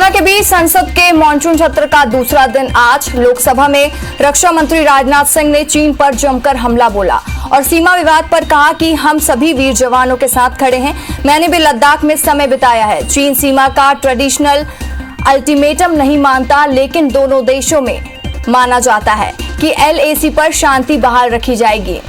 Corona के बीच संसद के मॉनसून सत्र का दूसरा दिन आज लोकसभा में रक्षा मंत्री राजनाथ सिंह ने चीन पर जमकर हमला बोला और सीमा विवाद पर कहा कि हम सभी वीर जवानों के साथ खड़े हैं। मैंने भी लद्दाख में समय बिताया है। चीन सीमा का ट्रेडिशनल अल्टीमेटम नहीं मानता, लेकिन दोनों देशों में माना जाता है कि LAC पर शांति बहाल रखी जाएगी।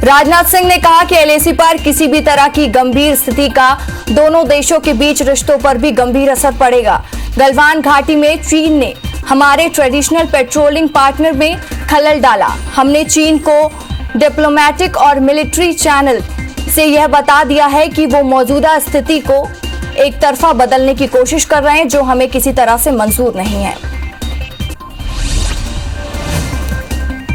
राजनाथ सिंह ने कहा कि LAC पर किसी भी तरह की गंभीर स्थिति का दोनों देशों के बीच रिश्तों पर भी गंभीर असर पड़ेगा। गलवान घाटी में चीन ने हमारे ट्रेडिशनल पेट्रोलिंग पार्टनर में खलल डाला। हमने चीन को डिप्लोमेटिक और मिलिट्री चैनल से यह बता दिया है कि वो मौजूदा स्थिति को एक तरफा बदलने की कोशिश कर रहे हैं, जो हमें किसी तरह से मंजूर नहीं है।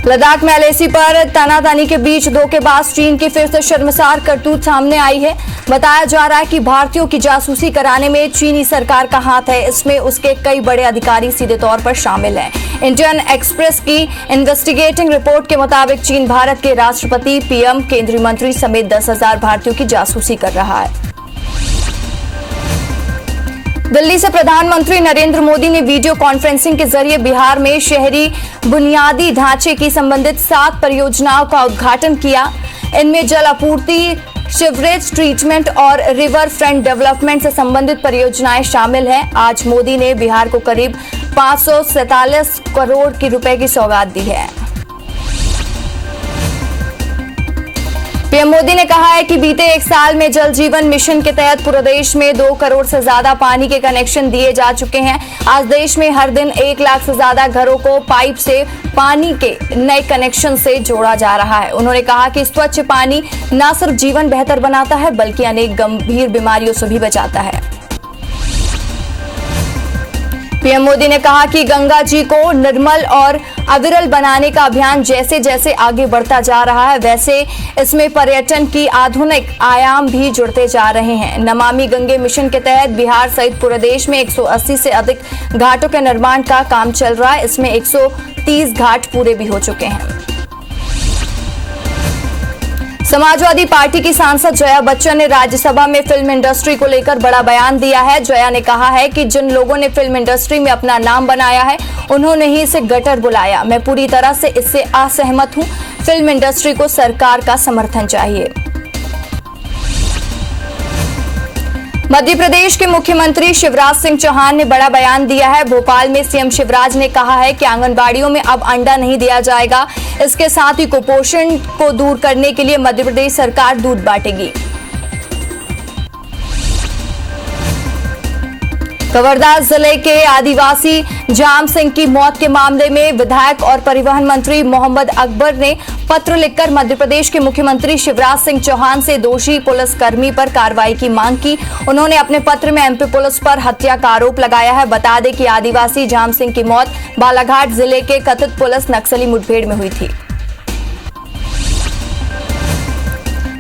लद्दाख में LAC पर तनातनी के बीच धोखेबाज चीन की फिर से शर्मसार करतूत सामने आई है। बताया जा रहा है कि भारतीयों की जासूसी कराने में चीनी सरकार का हाथ है। इसमें उसके कई बड़े अधिकारी सीधे तौर पर शामिल हैं। इंडियन एक्सप्रेस की इन्वेस्टिगेटिंग रिपोर्ट के मुताबिक चीन भारत के राष्ट्रपति, PM, केंद्रीय मंत्री समेत 10,000 भारतीयों की जासूसी कर रहा है। दिल्ली से प्रधानमंत्री नरेंद्र मोदी ने वीडियो कॉन्फ्रेंसिंग के जरिए बिहार में शहरी बुनियादी ढांचे की संबंधित 7 परियोजनाओं का उद्घाटन किया। इनमें जल आपूर्ति, सीवरेज ट्रीटमेंट और रिवर फ्रंट डेवलपमेंट से संबंधित परियोजनाएं शामिल हैं। आज मोदी ने बिहार को करीब 547 करोड़ की रुपए की सौगात दी है। PM मोदी ने कहा है कि बीते 1 साल में जल जीवन मिशन के तहत पूरे देश में 2 करोड़ से ज्यादा पानी के कनेक्शन दिए जा चुके हैं। आज देश में हर दिन 1 लाख से ज्यादा घरों को पाइप से पानी के नए कनेक्शन से जोड़ा जा रहा है। उन्होंने कहा कि स्वच्छ पानी न सिर्फ जीवन बेहतर बनाता है, बल्कि अनेक गंभीर बीमारियों से भी बचाता है। PM मोदी ने कहा कि गंगा जी को निर्मल और अविरल बनाने का अभियान जैसे जैसे आगे बढ़ता जा रहा है, वैसे इसमें पर्यटन की आधुनिक आयाम भी जुड़ते जा रहे हैं। नमामि गंगे मिशन के तहत बिहार सहित पूरे देश में 180 से अधिक घाटों के निर्माण का काम चल रहा है। इसमें 130 घाट पूरे भी हो चुके हैं। समाजवादी पार्टी की सांसद जया बच्चन ने राज्यसभा में फिल्म इंडस्ट्री को लेकर बड़ा बयान दिया है। जया ने कहा है कि जिन लोगों ने फिल्म इंडस्ट्री में अपना नाम बनाया है, उन्होंने ही इसे गटर बुलाया। मैं पूरी तरह से इससे असहमत हूं। फिल्म इंडस्ट्री को सरकार का समर्थन चाहिए। मध्य प्रदेश के मुख्यमंत्री शिवराज सिंह चौहान ने बड़ा बयान दिया है। भोपाल में CM शिवराज ने कहा है कि आंगनबाड़ियों में अब अंडा नहीं दिया जाएगा। इसके साथ ही कुपोषण को दूर करने के लिए मध्य प्रदेश सरकार दूध बांटेगी। कवर्धा जिले के आदिवासी जाम सिंह की मौत के मामले में विधायक और परिवहन मंत्री मोहम्मद अकबर ने पत्र लिखकर मध्य प्रदेश के मुख्यमंत्री शिवराज सिंह चौहान से दोषी पुलिसकर्मी पर कार्रवाई की मांग की। उन्होंने अपने पत्र में MP पुलिस पर हत्या का आरोप लगाया है। बता दें कि आदिवासी जाम सिंह की मौत बालाघाट जिले के कथित पुलिस नक्सली मुठभेड़ में हुई थी।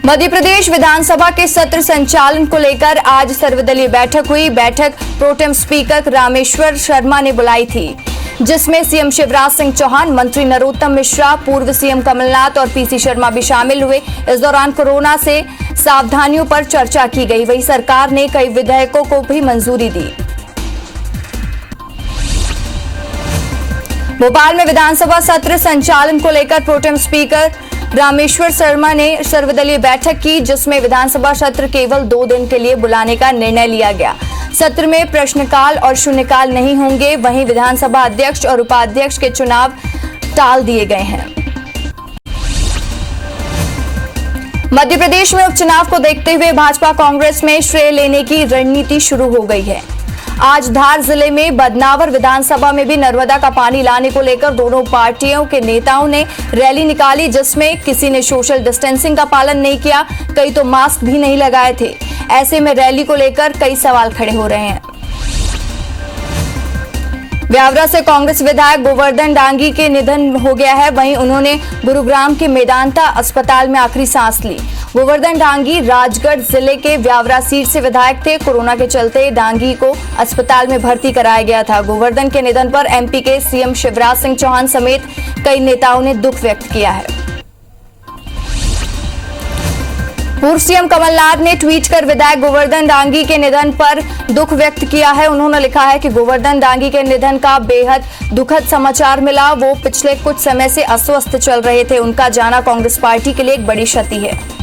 मध्य प्रदेश विधानसभा के सत्र संचालन को लेकर आज सर्वदलीय बैठक हुई। बैठक प्रोटेम स्पीकर रामेश्वर शर्मा ने बुलाई थी, जिसमें CM शिवराज सिंह चौहान, मंत्री नरोत्तम मिश्रा, पूर्व CM कमलनाथ और PC शर्मा भी शामिल हुए। इस दौरान कोरोना से सावधानियों पर चर्चा की गई। वहीं सरकार ने कई विधेयकों को भी मंजूरी दी। भोपाल में विधानसभा सत्र संचालन को लेकर प्रोटेम स्पीकर रामेश्वर शर्मा ने सर्वदलीय बैठक की, जिसमें विधानसभा सत्र केवल 2 दिन के लिए बुलाने का निर्णय लिया गया। सत्र में प्रश्नकाल और शून्यकाल नहीं होंगे। वहीं विधानसभा अध्यक्ष और उपाध्यक्ष के चुनाव टाल दिए गए हैं। मध्य प्रदेश में उपचुनाव को देखते हुए भाजपा कांग्रेस में श्रेय लेने की रणनीति शुरू हो गई है। आज धार जिले में बदनावर विधानसभा में भी नर्मदा का पानी लाने को लेकर दोनों पार्टियों के नेताओं ने रैली निकाली, जिसमें किसी ने सोशल डिस्टेंसिंग का पालन नहीं किया, कई तो मास्क भी नहीं लगाए थे। ऐसे में रैली को लेकर कई सवाल खड़े हो रहे हैं। ब्यावरा से कांग्रेस विधायक गोवर्धन डांगी के निधन हो गया है। वहीं उन्होंने गुरुग्राम के मेदांता अस्पताल में आखिरी सांस ली। गोवर्धन डांगी राजगढ़ जिले के ब्यावरा सीट से विधायक थे। कोरोना के चलते डांगी को अस्पताल में भर्ती कराया गया था। गोवर्धन के निधन पर MP के CM शिवराज सिंह चौहान समेत कई नेताओं ने दुख व्यक्त किया है। पूर्व सीएम कमलनाथ ने ट्वीट कर विधायक गोवर्धन डांगी के निधन पर दुख व्यक्त किया है। उन्होंने लिखा है कि गोवर्धन डांगी के निधन का बेहद दुखद समाचार मिला। वो पिछले कुछ समय से अस्वस्थ चल रहे थे। उनका जाना कांग्रेस पार्टी के लिए एक बड़ी क्षति है।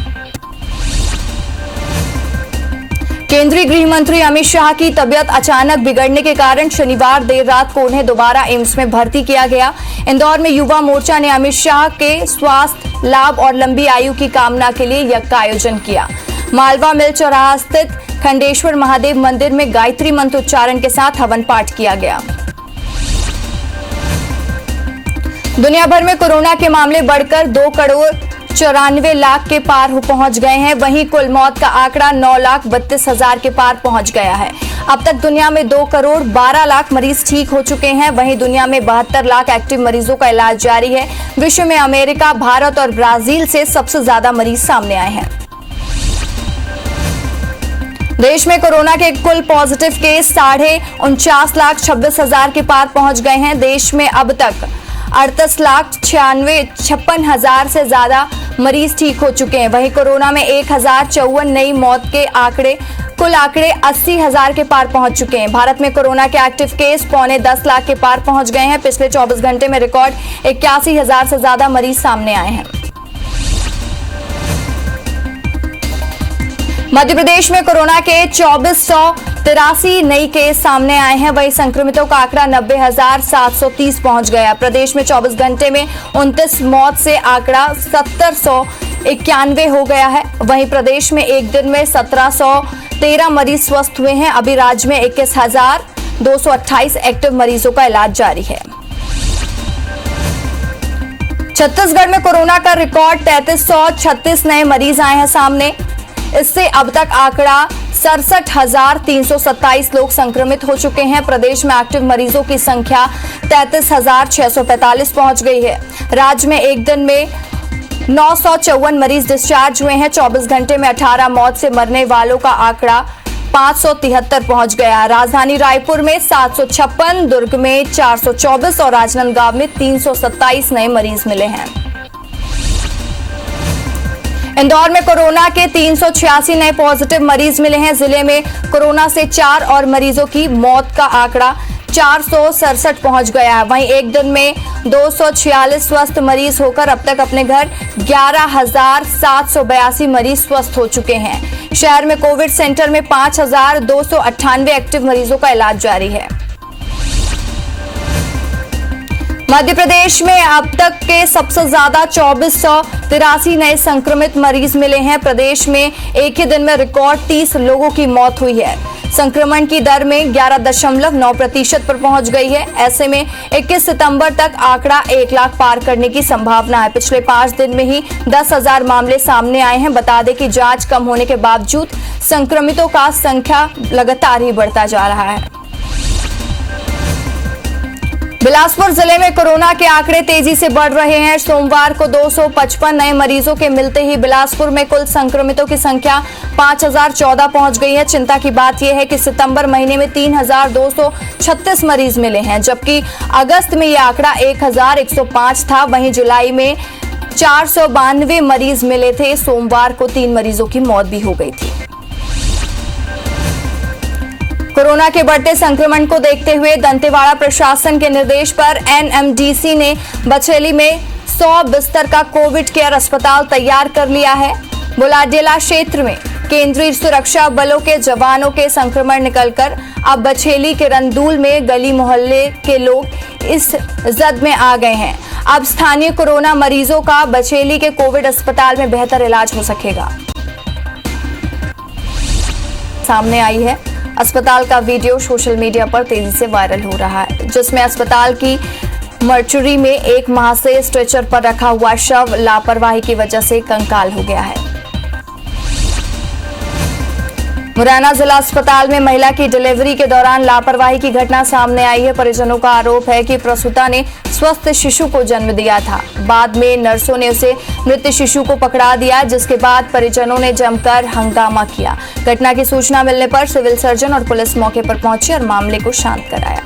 केंद्रीय गृह मंत्री अमित शाह की तबीयत अचानक बिगड़ने के कारण शनिवार देर रात को उन्हें दोबारा एम्स में भर्ती किया गया। इंदौर में युवा मोर्चा ने अमित शाह के स्वास्थ्य लाभ और लंबी आयु की कामना के लिए यज्ञ का आयोजन किया। मालवा मिल चौराहा स्थित खंडेश्वर महादेव मंदिर में गायत्री मंत्र उच्चारण के साथ हवन पाठ किया गया। दुनिया भर में कोरोना के मामले बढ़कर 2,94,00,000 के पार पहुंच गए हैं। वहीं कुल मौत का आंकड़ा 9,32,000 के पार पहुंच गया है। अब तक दुनिया में 2,12,00,000 मरीज ठीक हो चुके हैं। वहीं दुनिया में 72 लाख एक्टिव मरीजों का इलाज जारी है। विश्व में अमेरिका, भारत और ब्राजील से सबसे ज्यादा मरीज सामने आए हैं। देश में कोरोना के कुल पॉजिटिव केस 49,26,000 के पार पहुंच गए हैं। देश में अब तक 38,56,000 से ज्यादा मरीज ठीक हो चुके हैं। वहीं कोरोना में 1,054 नई मौत के कुल आंकड़े 80,000 के पार पहुंच चुके हैं। भारत में कोरोना के एक्टिव केस 9.10 लाख के पार पहुंच गए हैं। पिछले 24 घंटे में रिकॉर्ड 81,000 से ज्यादा मरीज सामने आए हैं। मध्य प्रदेश में कोरोना के 2,483 नई केस सामने आए हैं। वहीं संक्रमितों का आंकड़ा 90,730 पहुंच गया। प्रदेश में 24 घंटे में 29 मौत से आंकड़ा 791 हो गया है। वहीं प्रदेश में एक दिन में 1,713 मरीज स्वस्थ हुए हैं। अभी राज्य में 21,228 एक्टिव मरीजों का इलाज जारी है। छत्तीसगढ़ में कोरोना का रिकॉर्ड 3,336 नए मरीज आए हैं सामने। इससे अब तक आंकड़ा 67,327 लोग संक्रमित हो चुके हैं। प्रदेश में एक्टिव मरीजों की संख्या 33,645 पहुंच गई है। राज्य में एक दिन में 954 मरीज डिस्चार्ज हुए हैं। 24 घंटे में 18 मौत से मरने वालों का आंकड़ा 573 पहुंच गया। राजधानी रायपुर में 756, दुर्ग में 424 और राजनांदगांव में 327 नए मरीज मिले हैं। इंदौर में कोरोना के 386 नए पॉजिटिव मरीज मिले हैं। जिले में कोरोना से 4 और मरीजों की मौत का आंकड़ा 467 पहुंच गया है। वहीं एक दिन में 246 स्वस्थ मरीज होकर अब तक अपने घर 11,782 मरीज स्वस्थ हो चुके हैं। शहर में कोविड सेंटर में 5,298 एक्टिव मरीजों का इलाज जारी है। मध्य प्रदेश में अब तक के सबसे ज्यादा 2,483 नए संक्रमित मरीज मिले हैं। प्रदेश में एक ही दिन में रिकॉर्ड 30 लोगों की मौत हुई है। संक्रमण की दर में 11.9% पर पहुंच गई है। ऐसे में 21 सितंबर तक आंकड़ा 1 लाख पार करने की संभावना है। पिछले 5 दिन में ही 10,000 मामले सामने आए हैं। बता दें कि जांच कम होने के बावजूद संक्रमितों का संख्या लगातार ही बढ़ता जा रहा है। बिलासपुर जिले में कोरोना के आंकड़े तेजी से बढ़ रहे हैं। सोमवार को 255 नए मरीजों के मिलते ही बिलासपुर में कुल संक्रमितों की संख्या 5,014 पहुंच गई है। चिंता की बात यह है कि सितंबर महीने में 3,236 मरीज मिले हैं, जबकि अगस्त में यह आंकड़ा 1,105 था। वहीं जुलाई में 492 मरीज मिले थे। सोमवार को 3 मरीजों की मौत भी हो गई थी। कोरोना के बढ़ते संक्रमण को देखते हुए दंतेवाड़ा प्रशासन के निर्देश पर एनएमडीसी ने बछेली में 100 बिस्तर का कोविड केयर अस्पताल तैयार कर लिया है। बुलाडेला क्षेत्र में केंद्रीय सुरक्षा बलों के जवानों के संक्रमण निकलकर अब बछेली के रंदूल में गली मोहल्ले के लोग इस जद में आ गए हैं। अब स्थानीय कोरोना मरीजों का बछेली के कोविड अस्पताल में बेहतर इलाज हो सकेगा। सामने आई है अस्पताल का वीडियो सोशल मीडिया पर तेजी से वायरल हो रहा है, जिसमें अस्पताल की मर्चुरी में 1 माह से स्ट्रेचर पर रखा हुआ शव लापरवाही की वजह से कंकाल हो गया है। मुरैना जिला अस्पताल में महिला की डिलीवरी के दौरान लापरवाही की घटना सामने आई है। परिजनों का आरोप है कि प्रसूता ने स्वस्थ शिशु को जन्म दिया था। बाद में नर्सों ने उसे मृत शिशु को पकड़ा दिया, जिसके बाद परिजनों ने जमकर हंगामा किया। घटना की सूचना मिलने पर सिविल सर्जन और पुलिस मौके पर पहुंची और मामले को शांत कराया।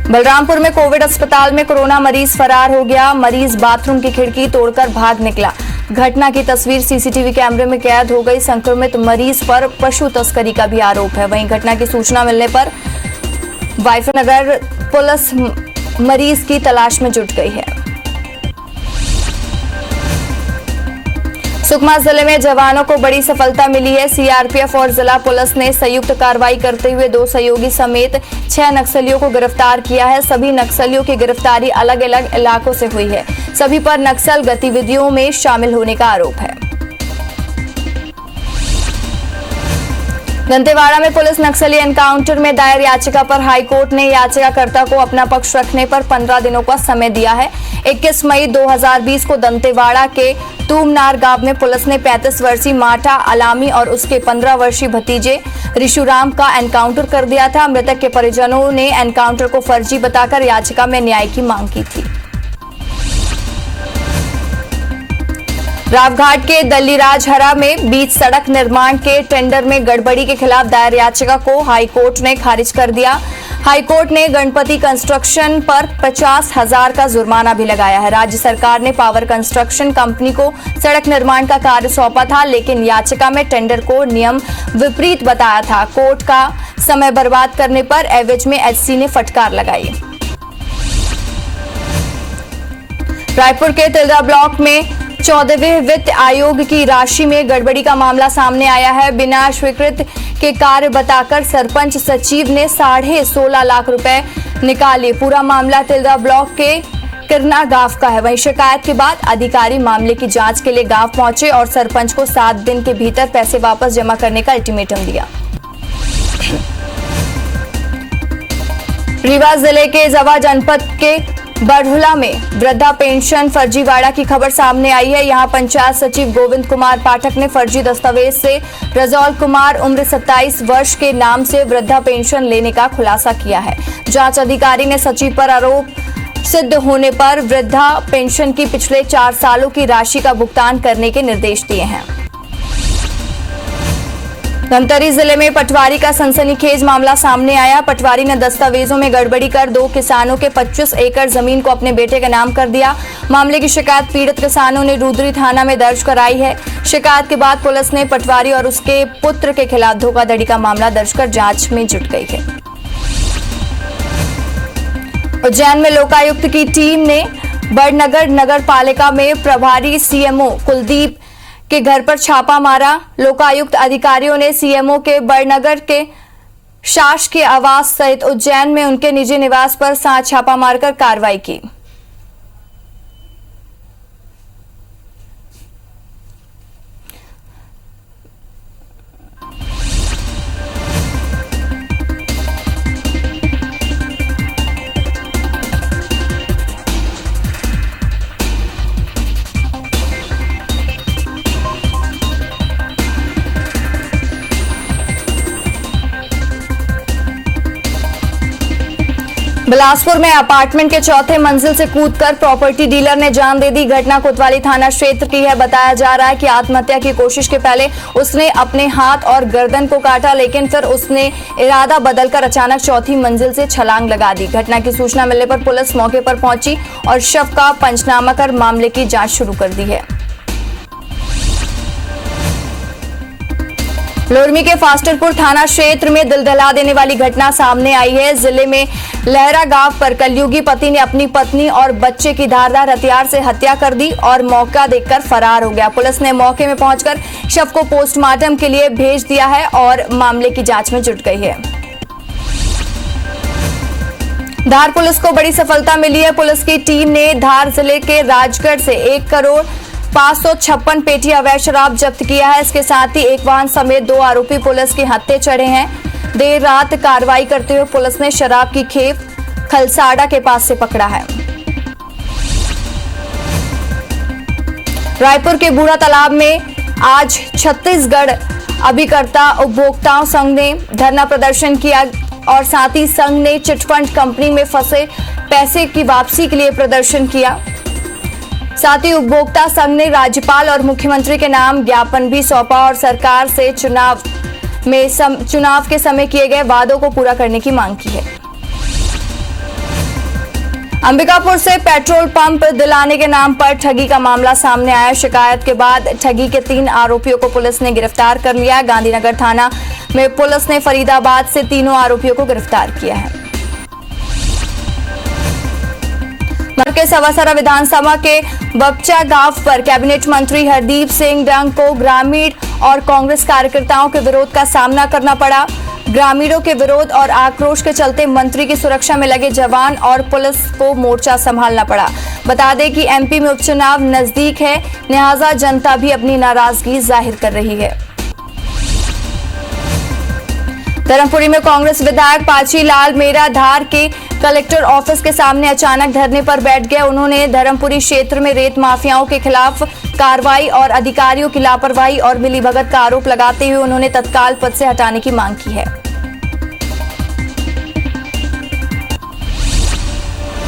बलरामपुर में कोविड अस्पताल में कोरोना मरीज फरार हो गया। मरीज बाथरूम की खिड़की तोड़कर भाग निकला। घटना की तस्वीर सीसीटीवी कैमरे में कैद हो गई। संक्रमित मरीज पर पशु तस्करी का भी आरोप है। वहीं घटना की सूचना मिलने पर वाइफनगर पुलिस मरीज की तलाश में जुट गई है। सुकमा जिले में जवानों को बड़ी सफलता मिली है। सीआरपीएफ और जिला पुलिस ने संयुक्त कार्रवाई करते हुए 2 सहयोगी समेत 6 नक्सलियों को गिरफ्तार किया है। सभी नक्सलियों की गिरफ्तारी अलग अलग इलाकों से हुई है। सभी पर नक्सल गतिविधियों में शामिल होने का आरोप है। दंतेवाड़ा में पुलिस नक्सली एनकाउंटर में दायर याचिका पर हाईकोर्ट ने याचिकाकर्ता को अपना पक्ष रखने पर 15 दिनों का समय दिया है। 21 मई 2020 को दंतेवाड़ा के तूमनार गांव में पुलिस ने 35 वर्षीय माठा अलामी और उसके 15 वर्षीय भतीजे ऋषुराम का एनकाउंटर कर दिया था। मृतक के परिजनों ने एनकाउंटर को फर्जी बताकर याचिका में न्याय की मांग की थी। रावघाट के दल्लीराजहरा में बीच सड़क निर्माण के टेंडर में गड़बड़ी के खिलाफ दायर याचिका को हाईकोर्ट ने खारिज कर दिया। हाईकोर्ट ने गणपति कंस्ट्रक्शन पर 50,000 का जुर्माना भी लगाया है। राज्य सरकार ने पावर कंस्ट्रक्शन कंपनी को सड़क निर्माण का कार्य सौंपा था, लेकिन याचिका में टेंडर को नियम विपरीत बताया था। कोर्ट का समय बर्बाद करने पर एवज में एचसी ने फटकार लगाई। रायपुर के तिल्दा ब्लॉक में 14वें वित्त आयोग की राशि में गड़बड़ी का मामला सामने आया है। बिना स्वीकृत के कार्य बताकर सरपंच सचिव ने 16.5 लाख रुपए निकाले। पूरा मामला तिल्दा ब्लॉक के किरना गांव का है। वहीं शिकायत के बाद अधिकारी मामले की जांच के लिए गांव पहुंचे और सरपंच को 7 दिन के भीतर पैसे वापस जमा करने का अल्टीमेटम दिया। रीवा जिले के जवा जनपद के बरहुला में वृद्धा पेंशन फर्जीवाड़ा की खबर सामने आई है। यहां पंचायत सचिव गोविंद कुमार पाठक ने फर्जी दस्तावेज से रजौल कुमार उम्र 27 वर्ष के नाम से वृद्धा पेंशन लेने का खुलासा किया है। जांच अधिकारी ने सचिव पर आरोप सिद्ध होने पर वृद्धा पेंशन की पिछले 4 सालों की राशि का भुगतान करने के निर्देश दिए हैं। धमतरी जिले में पटवारी का सनसनीखेज मामला सामने आया। पटवारी ने दस्तावेजों में गड़बड़ी कर 2 किसानों के 25 एकड़ जमीन को अपने बेटे के नाम कर दिया। मामले की शिकायत पीड़ित किसानों ने रुद्री थाना में दर्ज कराई है। शिकायत के बाद पुलिस ने पटवारी और उसके पुत्र के खिलाफ धोखाधड़ी का मामला दर्ज कर जांच में जुट गई है। उज्जैन में लोकायुक्त की टीम ने बड़नगर नगर पालिका में प्रभारी सीएमओ कुलदीप के घर पर छापा मारा। लोकायुक्त अधिकारियों ने सीएमओ के बड़नगर के शासकीय आवास सहित उज्जैन में उनके निजी निवास पर साथ छापा मारकर कार्रवाई की। बिलासपुर में अपार्टमेंट के 4थे मंजिल से कूदकर प्रॉपर्टी डीलर ने जान दे दी। घटना कोतवाली थाना क्षेत्र की है। बताया जा रहा है कि आत्महत्या की कोशिश के पहले उसने अपने हाथ और गर्दन को काटा, लेकिन फिर उसने इरादा बदलकर अचानक 4थी मंजिल से छलांग लगा दी। घटना की सूचना मिलने पर पुलिस मौके पर पहुंची और शव का पंचनामा कर मामले की जांच शुरू कर दी है। लोरमी के फास्टरपुर थाना क्षेत्र में दिल दहला देने वाली घटना सामने आई है। जिले में लहरा गांव पर कलयुगी पति ने अपनी पत्नी और बच्चे की धारदार हथियार से हत्या कर दी और मौका देखकर फरार हो गया। पुलिस ने मौके में पहुंचकर शव को पोस्टमार्टम के लिए भेज दिया है और मामले की जांच में जुट गई है। धार पुलिस को बड़ी सफलता मिली है। पुलिस की टीम ने धार जिले के राजगढ़ से 1,556 पेटी अवैध शराब जब्त किया है। इसके साथ ही एक वाहन समेत 2 आरोपी पुलिस के हत्थे चढ़े हैं। देर रात कार्रवाई करते हुए पुलिस ने शराब की खेप खलसाड़ा के पास से पकड़ा है। रायपुर के बूढ़ा तालाब में आज छत्तीसगढ़ अभिकर्ता उपभोक्ताओं संघ ने धरना प्रदर्शन किया और साथ ही संघ ने चिटफंड कंपनी में फंसे पैसे की वापसी के लिए प्रदर्शन किया। साथ ही उपभोक्ता संघ ने राज्यपाल और मुख्यमंत्री के नाम ज्ञापन भी सौंपा और सरकार से चुनाव के समय किए गए वादों को पूरा करने की मांग की है। अंबिकापुर से पेट्रोल पंप दिलाने के नाम पर ठगी का मामला सामने आया। शिकायत के बाद ठगी के 3 आरोपियों को पुलिस ने गिरफ्तार कर लिया। गांधीनगर थाना में पुलिस ने फरीदाबाद से तीनों आरोपियों को गिरफ्तार किया है। के सवासरा विधानसभा के बपचा गांव पर कैबिनेट मंत्री हरदीप सिंह डंग को ग्रामीण और कांग्रेस कार्यकर्ताओं के विरोध का सामना करना पड़ा। ग्रामीणों के विरोध और आक्रोश के चलते मंत्री की सुरक्षा में लगे जवान और पुलिस को मोर्चा संभालना पड़ा। बता दें कि एमपी में उपचुनाव नजदीक है, लिहाजा जनता भी अपनी नाराजगी जाहिर कर रही है। धर्मपुरी में कांग्रेस विधायक पाची लाल मेरा धार के कलेक्टर ऑफिस के सामने अचानक धरने पर बैठ गए। उन्होंने धर्मपुरी क्षेत्र में रेत माफियाओं के खिलाफ कार्रवाई और अधिकारियों की लापरवाही और मिलीभगत का आरोप लगाते हुए उन्होंने तत्काल पद से हटाने की मांग की है।